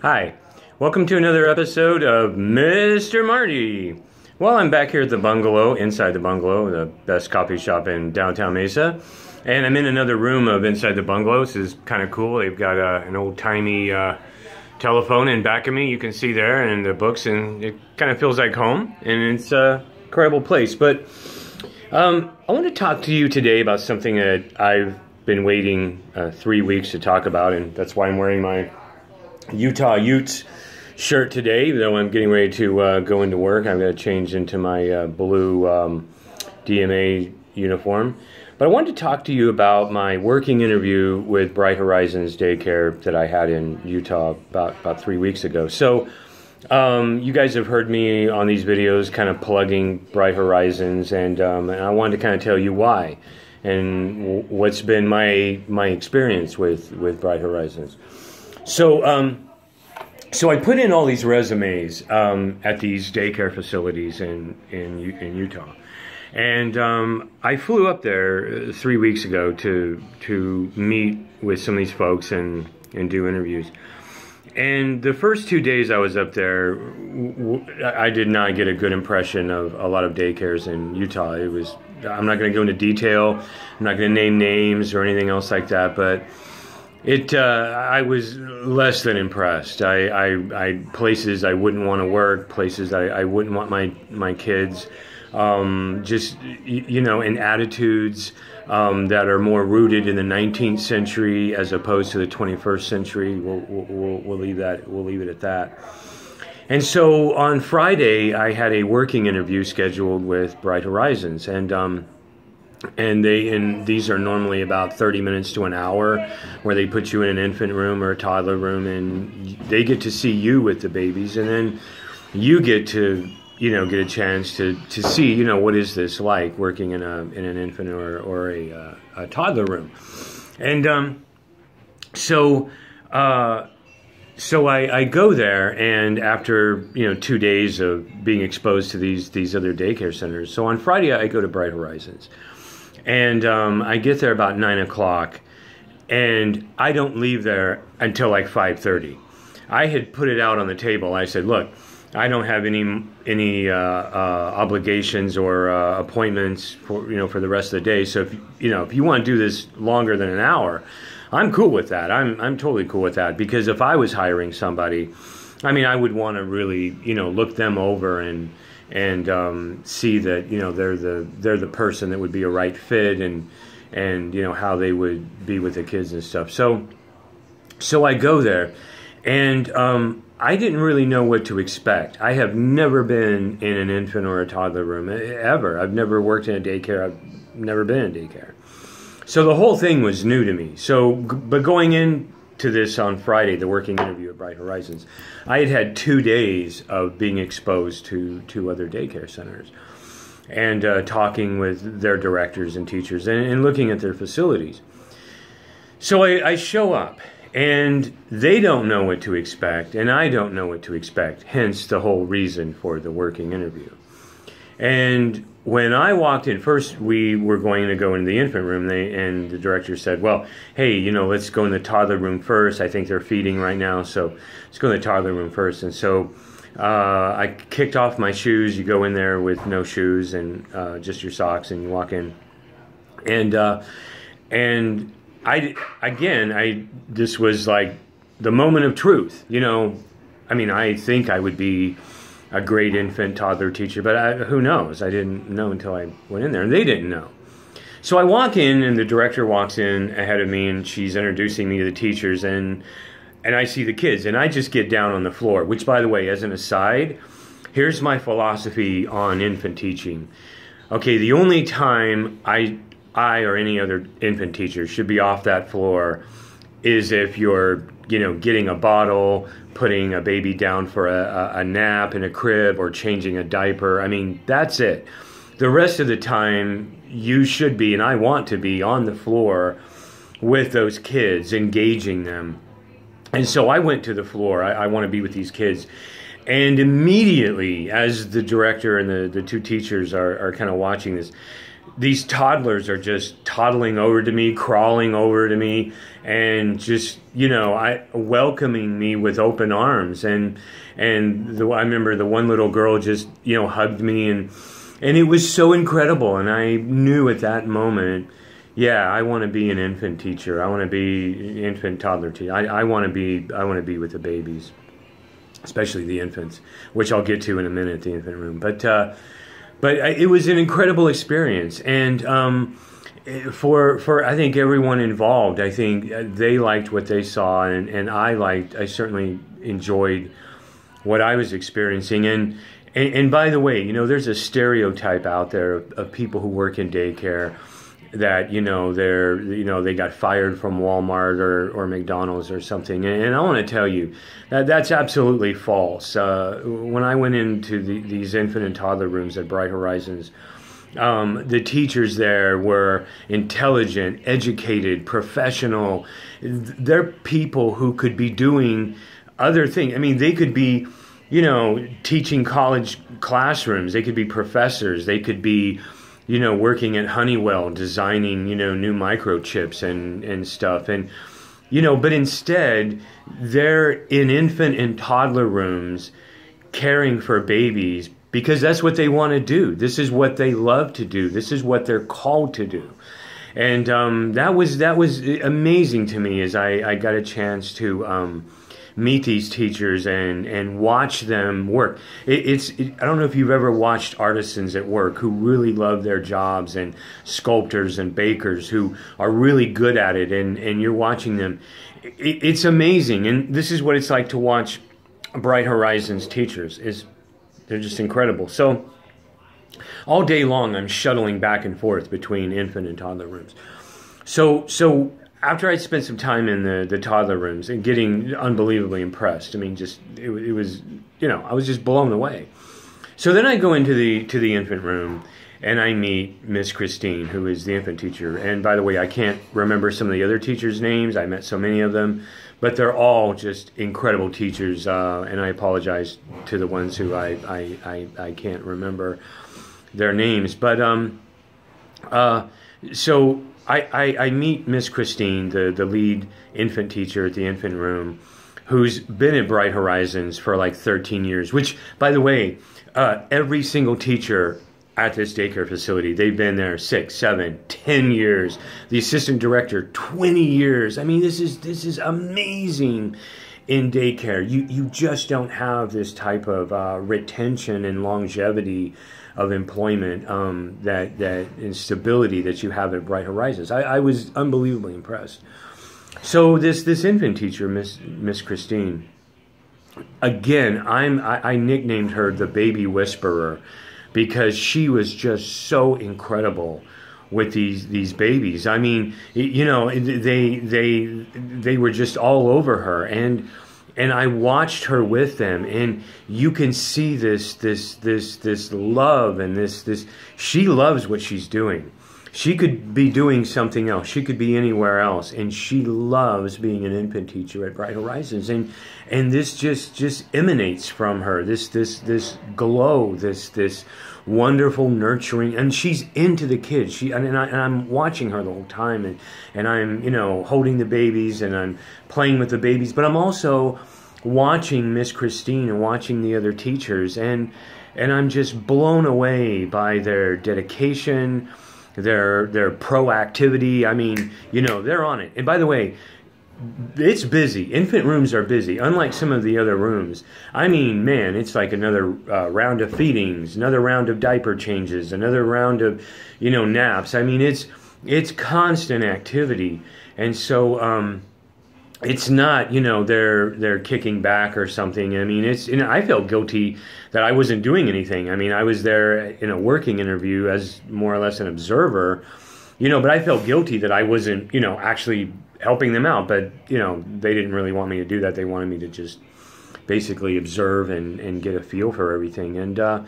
Hi, welcome to another episode of Mr. Marty. Well, I'm back here at the bungalow, inside the bungalow, the best coffee shop in downtown Mesa. And I'm in another room of inside the bungalow. This is kind of cool. They've got an old-timey telephone in back of me. You can see there, and the books, and it kind of feels like home. And it's a incredible place. But I want to talk to you today about something that I've been waiting 3 weeks to talk about, and that's why I'm wearing my Utah Utes shirt today, though I'm getting ready to go into work. I've got to change into my blue DMA uniform. But I wanted to talk to you about my working interview with Bright Horizons Daycare that I had in Utah about 3 weeks ago. So you guys have heard me on these videos kind of plugging Bright Horizons, and I wanted to kind of tell you why and what's been my experience with Bright Horizons. So so I put in all these resumes at these daycare facilities in Utah, and I flew up there 3 weeks ago to meet with some of these folks and do interviews. And the first 2 days I was up there, I did not get a good impression of a lot of daycares in Utah. I'm not going to go into detail. I'm not going to name names or anything else like that, but I was less than impressed. I places I wouldn't want to work, places I wouldn't want my kids, just, you know, in attitudes that are more rooted in the 19th century as opposed to the 21st century. We'll leave it at that. And so on Friday, I had a working interview scheduled with Bright Horizons, and these are normally about 30 minutes to an hour, where they put you in an infant room or a toddler room, and they get to see you with the babies, and then you get to, you know, get a chance to see, you know, what is this like working in an infant or a toddler room. And so I go there, and after, you know, 2 days of being exposed to these other daycare centers, so on Friday I go to Bright Horizons. And I get there about 9 o'clock, and I don't leave there until like 5:30. I had put it out on the table. I said, look, I don't have any obligations or appointments for the rest of the day. So if you want to do this longer than an hour, I'm cool with that. I'm totally cool with that, because if I was hiring somebody, I mean, I would want to really, look them over and see that, they're the person that would be a right fit, and how they would be with the kids and stuff. So I go there, and I didn't really know what to expect. I have never been in an infant or a toddler room ever. I've never worked in a daycare. I've never been in daycare. So the whole thing was new to me. But going into this on Friday, the working interview at Bright Horizons, I had 2 days of being exposed to other daycare centers, and talking with their directors and teachers, and looking at their facilities. So I show up, and they don't know what to expect, and I don't know what to expect, hence the whole reason for the working interview. And when I walked in, first we were going to go into the infant room, and the director said, well, hey, let's go in the toddler room first. I think they're feeding right now, so let's go in the toddler room first. And so I kicked off my shoes. You go in there with no shoes and just your socks, and you walk in. And this was like the moment of truth. I mean, I think I would be a great infant toddler teacher, but who knows? I didn't know until I went in there, and they didn't know. So I walk in, and the director walks in ahead of me, and she's introducing me to the teachers, and I see the kids, and I just get down on the floor, which, by the way, as an aside, here's my philosophy on infant teaching. Okay, the only time I or any other infant teacher should be off that floor is if you're, getting a bottle, putting a baby down for a nap in a crib, or changing a diaper. I mean, that's it. The rest of the time, you should be, and I want to be, on the floor with those kids, engaging them. And so I went to the floor. I want to be with these kids. And immediately, as the director and the two teachers are kind of watching this, these toddlers are just toddling over to me, crawling over to me, and just, welcoming me with open arms. And I remember the one little girl just, hugged me, and it was so incredible. And I knew at that moment, yeah, I want to be an infant teacher. I want to be infant toddler teacher. I want to be with the babies, especially the infants, which I'll get to in a minute, the infant room. But it was an incredible experience, and for I think everyone involved, I think they liked what they saw, and I certainly enjoyed what I was experiencing. And by the way, there's a stereotype out there of people who work in daycare that they got fired from Walmart or McDonald's or something, and I want to tell you that's absolutely false. When I went into these infant and toddler rooms at Bright Horizons, the teachers there were intelligent, educated, professional. They're people who could be doing other things. I mean, they could be, teaching college classrooms. They could be professors. They could be, working at Honeywell, designing, new microchips and stuff. And, but instead, they're in infant and toddler rooms caring for babies because that's what they want to do. This is what they love to do. This is what they're called to do. And that was amazing to me as I got a chance to meet these teachers and watch them work. I don't know if you've ever watched artisans at work who really love their jobs, and sculptors and bakers who are really good at it, and you're watching them. It's amazing, and this is what it's like to watch Bright Horizons teachers. They're just incredible. So all day long I'm shuttling back and forth between infant and toddler rooms. So after I spent some time in the toddler rooms and getting unbelievably impressed, I mean, it was, I was just blown away. So then I go into the infant room, and I meet Miss Christine, who is the infant teacher. And by the way, I can't remember some of the other teachers' names. I met so many of them, but they're all just incredible teachers. And I apologize to the ones who I can't remember their names. But so I meet Miss Christine, the lead infant teacher at the infant room, who's been at Bright Horizons for like 13 years, which, by the way, every single teacher at this daycare facility, they've been there 6, 7, 10 years. The assistant director, 20 years. I mean, this is amazing in daycare. You just don't have this type of retention and longevity of employment, and stability that you have at Bright Horizons. I was unbelievably impressed. So this infant teacher, Miss Christine, again, I nicknamed her the baby whisperer, because she was just so incredible with these babies. I mean, they were just all over her, and I watched her with them, and you can see this love, and this she loves what she's doing. She could be doing something else. She could be anywhere else, and she loves being an infant teacher at Bright Horizons. And this just emanates from her. This glow, this wonderful nurturing, and she's into the kids. And I'm watching her the whole time, and I'm holding the babies, and I'm playing with the babies, but I'm also watching Miss Christine and watching the other teachers, and I'm just blown away by their dedication, their proactivity. I mean, they're on it. And by the way, it's busy. Infant rooms are busy, unlike some of the other rooms. I mean, man, it's like another round of feedings, another round of diaper changes, another round of, naps. I mean, it's constant activity. And so it's not, they're kicking back or something. I mean, I felt guilty that I wasn't doing anything. I mean, I was there in a working interview as more or less an observer, but I felt guilty that I wasn't, actually helping them out. But, they didn't really want me to do that. They wanted me to just basically observe and get a feel for everything. And, and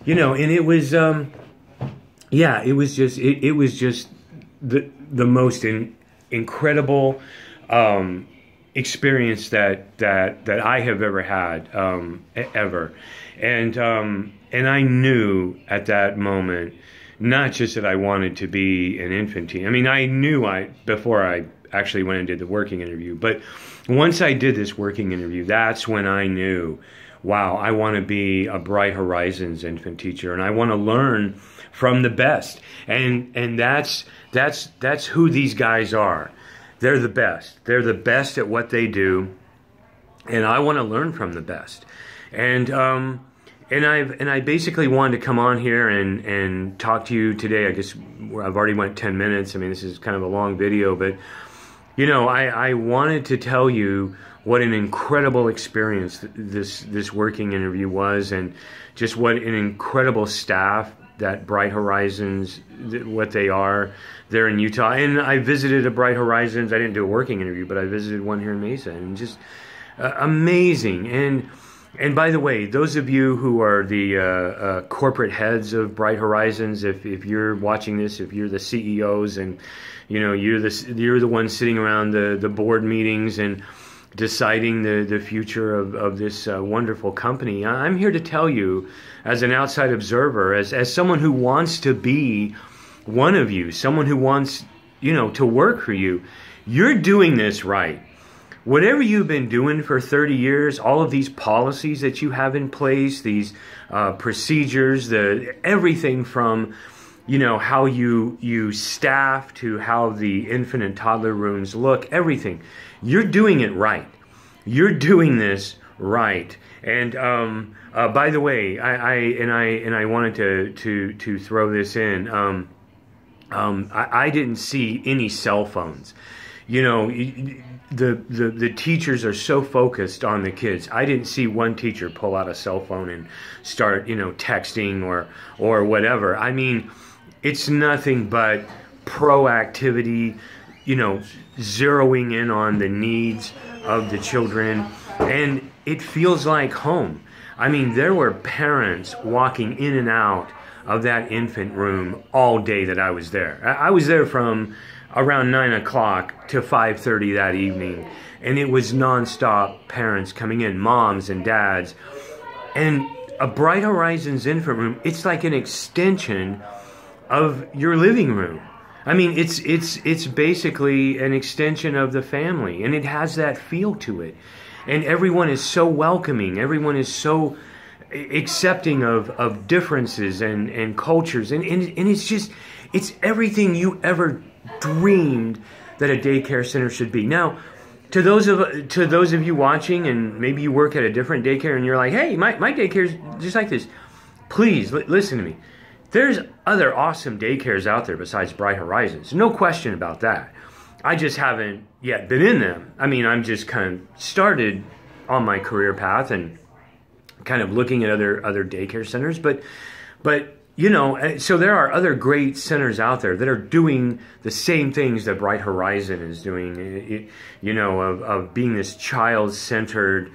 it was, it was just the most incredible experience that I have ever had, ever. And I knew at that moment, not just that I wanted to be an infant teacher. I mean, I knew before I actually went and did the working interview, but once I did this working interview, that's when I knew, wow, I want to be a Bright Horizons infant teacher, and I want to learn from the best. And that's who these guys are. They're the best. They're the best at what they do, and I want to learn from the best. And I basically wanted to come on here and talk to you today. I guess I've already went 10 minutes. I mean, this is kind of a long video, but you know, I wanted to tell you what an incredible experience this working interview was, and just what an incredible staff that Bright Horizons, what they are there in Utah. And I visited a Bright Horizons. I didn't do a working interview, but I visited one here in Mesa, and just amazing. And by the way, those of you who are the corporate heads of Bright Horizons, if you're watching this, if you're the CEOs, and you know you're the ones sitting around the board meetings and deciding the future of this wonderful company, I'm here to tell you, as an outside observer, as someone who wants to be one of you, someone who wants, you know, to work for you, you're doing this right. Whatever you've been doing for 30 years, all of these policies that you have in place, these procedures, everything from, you know, how you staff to how the infant and toddler rooms look, everything. You're doing it right. You're doing this right. And by the way, I wanted to throw this in. I didn't see any cell phones. You know, the teachers are so focused on the kids. I didn't see one teacher pull out a cell phone and start, you know, texting or whatever. I mean, it's nothing but proactivity, you know, zeroing in on the needs of the children, and it feels like home. I mean, there were parents walking in and out of that infant room all day that I was there. I was there from around 9 o'clock to 5:30 that evening, and it was nonstop parents coming in, moms and dads. And a Bright Horizons infant room, it's like an extension of your living room. I mean, it's basically an extension of the family, and it has that feel to it. And everyone is so welcoming. Everyone is so accepting of differences and cultures, and it's everything you ever dreamed that a daycare center should be. Now, to those of you watching, and maybe you work at a different daycare and you're like, hey, my daycare's just like this, please listen to me. There's other awesome daycares out there besides Bright Horizons. No question about that. I just haven't yet been in them. I mean, I'm just kind of started on my career path and kind of looking at other daycare centers, but you know, so there are other great centers out there that are doing the same things that Bright Horizon is doing, you know, of being this child-centered,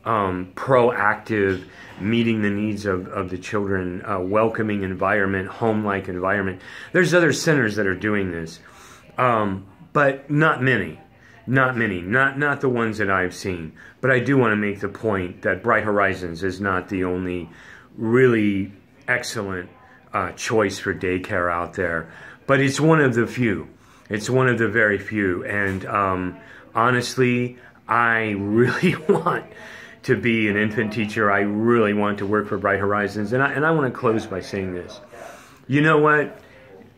proactive, meeting the needs of the children, welcoming environment, home-like environment. There's other centers that are doing this, but not many. Not the ones that I've seen. But I do want to make the point that Bright Horizons is not the only really excellent choice for daycare out there, but it's one of the few. It's one of the very few, and honestly, I really want to be an infant teacher. I really want to work for Bright Horizons, and I want to close by saying this. You know what?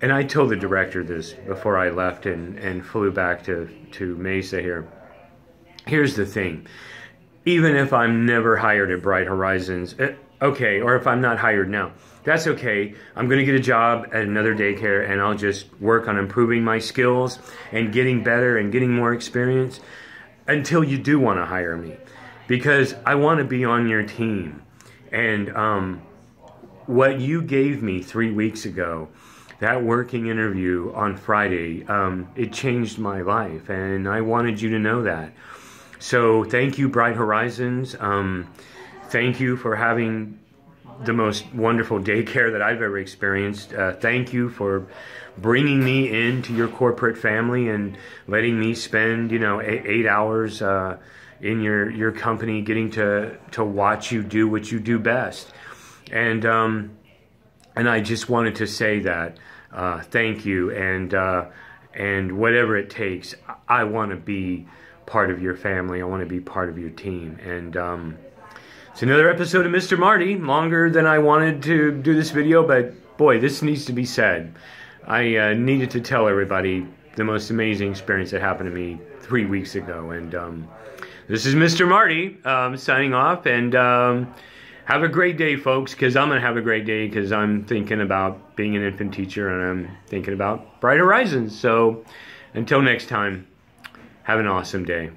And I told the director this before I left and flew back to Mesa here. Here's the thing. Even if I'm never hired at Bright Horizons, okay, or if I'm not hired now, that's okay. I'm going to get a job at another daycare, and I'll just work on improving my skills and getting better and getting more experience until you do want to hire me, because I want to be on your team. And what you gave me 3 weeks ago, that working interview on Friday, it changed my life, and I wanted you to know that. So thank you, Bright Horizons. Thank you for having the most wonderful daycare that I've ever experienced. Thank you for bringing me into your corporate family and letting me spend, you know, 8 hours in your company, getting to watch you do what you do best. And And I just wanted to say that thank you, and whatever it takes, I want to be part of your family. I want to be part of your team. And it's another episode of Mr. Marty, longer than I wanted to do this video, but boy, this needs to be said. I needed to tell everybody the most amazing experience that happened to me 3 weeks ago. And this is Mr. Marty signing off, and have a great day, folks, because I'm going to have a great day because I'm thinking about being an infant teacher, and I'm thinking about Bright Horizons. So until next time, have an awesome day.